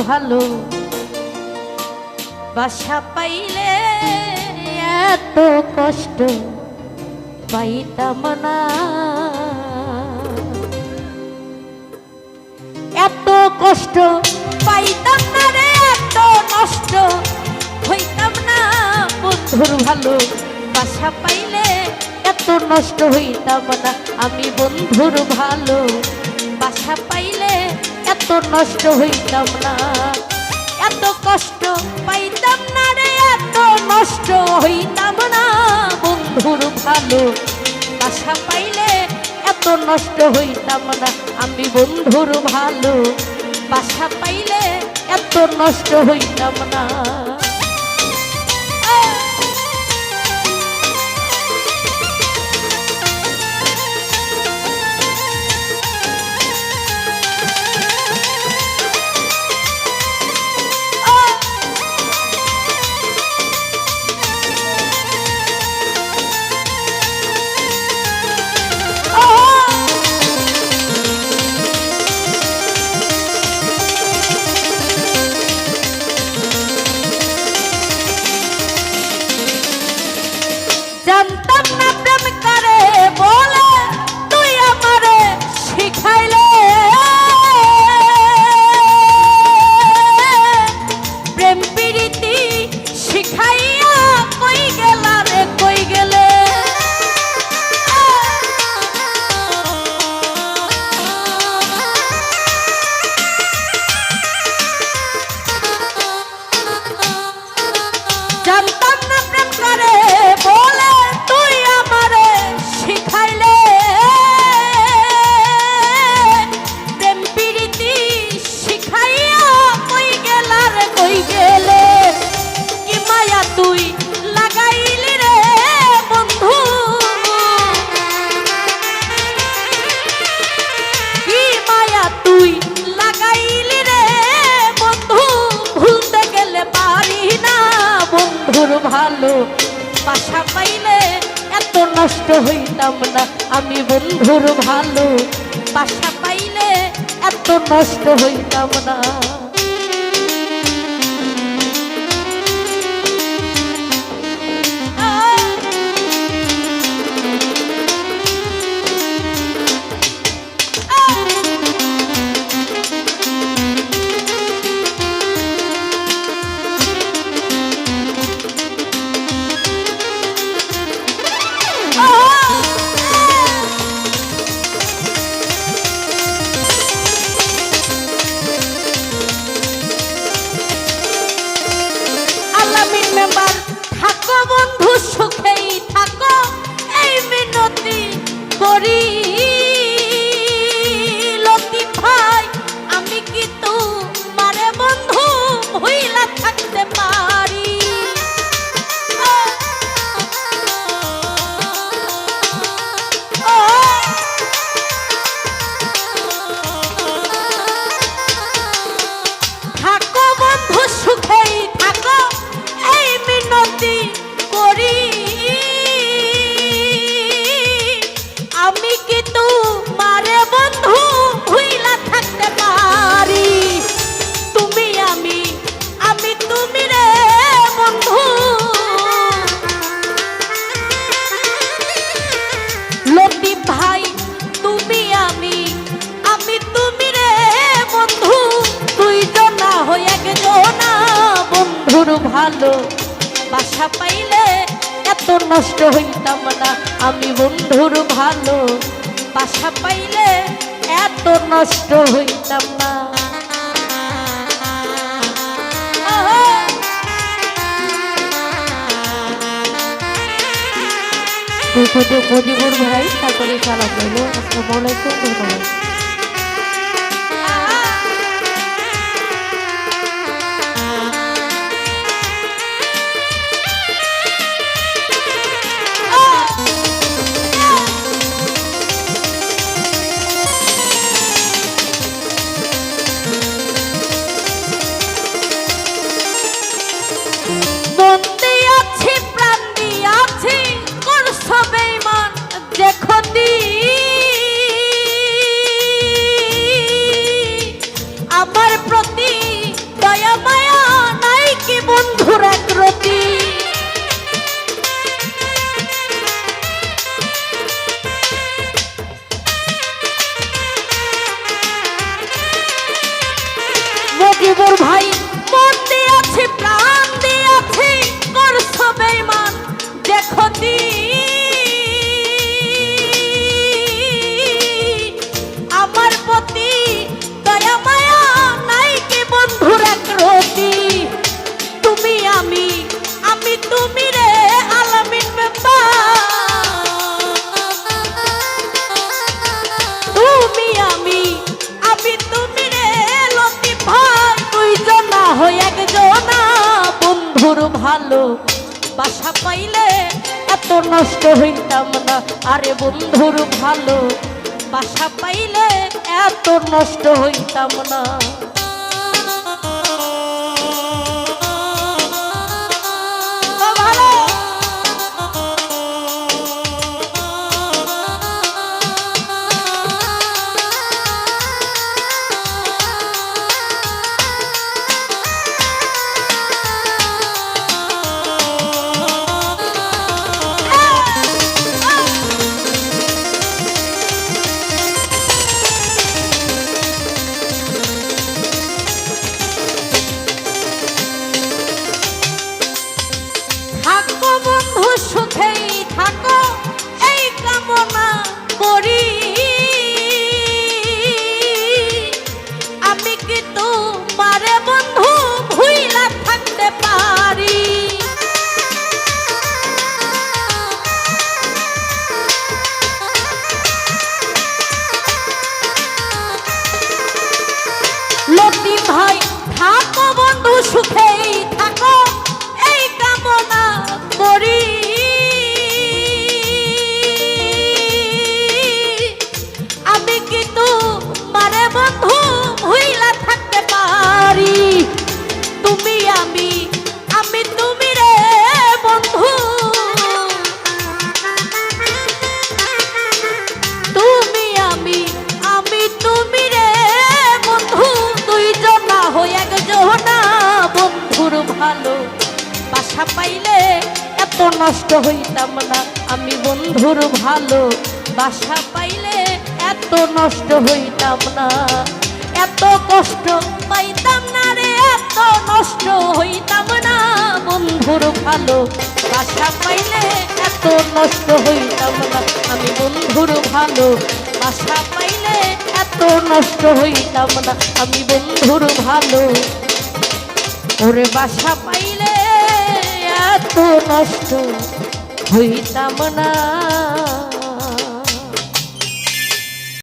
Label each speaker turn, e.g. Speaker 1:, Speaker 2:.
Speaker 1: ভালো বাসা পাইলে এত কষ্ট পাইতাম না, এত কষ্ট পাইতাম না রে, এত নষ্ট হইতাম না। বন্ধুর ভালো বাসা পাইলে এত নষ্ট হইতাম না, আমি বন্ধুর ভালো বাসা পাইলে এত নষ্ট হইতাম না। এত কষ্ট পাইতাম না রে, এত নষ্ট হইতাম না। বন্ধুর ভালো বাসা পাইলে এত নষ্ট হইতাম না, আমি বন্ধুর ভালো বাসা পাইলে এত নষ্ট হইতাম না। জানতাম না প্রেম করে বলে তুই আমারে শিখাইলে, প্রেম প্রীতি শিখাইয়া কই গেলা রে কই গেলে। জানতাম না প্রেম করে বলে তুই আমারে শিখাইলে, প্রেম প্রীতি শিখাইয়া কই গেলা রে কই গেলে। কি মায়া তুই লাগাইলি রে বন্ধু, কি মায়া তুই লাগাইলি রে বন্ধু, ভুলতে গেলে পারি না। বন্ধুর ভালো বাসা পাইলে এত নষ্ট হইতাম না, আমি বন্ধুর ভালো বাসা পাইলে এত নষ্ট হইতাম না। থাকো বন্ধু সুখেই থাকো, এই মিনতি করি। লতিফ ভাই আমি কি তোমারে বন্ধু ভুইলা থাকতে পারি? থাকো বন্ধু সুখেই থাকো, এই মিনতি করি। আমি কি তোমারে বন্ধু ভুইলা থাকতে পারি? তুমি আমি, আমি তুমি রে বন্ধু। লতিফ ভাই তুমি আমি, আমি তুমি রে বন্ধু, দুইজনা হয়ে একজনা। বন্ধুর ভালো বাসা পাইলে এত নষ্ট হইতাম না, আমি বন্ধুর ভালো বাসা পাইলে এত নষ্ট হইতাম না। মজিবুর ভাই তারপরে সালাম রইল। আসসালামু আলাইকুম, ধন্যবাদ। যে ক্ষতি ভালো বাসা পাইলে এত নষ্ট হইতাম না। আরে বন্ধুর ভালো বাসা পাইলে এত নষ্ট হইতাম না। থাকো বন্ধু সুখেই থাকো এই কামনা করি, আমি কি তোমারে বন্ধু ভুইলা থাকতে পারি। লতি ভাই থাকো বন্ধু সুখেই থাকো এই কামনা করি, আমি কি তোমারে বন্ধু ভুইলা থাকতে পারি। তুমি আমি আমি তুমি রে বন্ধু, তুমি আমি আমি তুমি রে বন্ধু, দুইজনা হই একজনা। বন্ধুর ভালো বাসা পাইলে এত নষ্ট হইতাম না, আমি বন্ধুর ভালো বাসা পাইলে এত নষ্ট হইতাম না। এত কষ্ট পাইতাম না রে, এত নষ্ট হইতাম না। বন্ধুর ভালো বাসা পাইলে এত নষ্ট হইতাম না, আমি বন্ধুর ভালো বাসা পাইলে এত নষ্ট হইতাম না। আমি বন্ধুর ভালো ওরে বাসা পাইলে এত নষ্ট হইতাম না।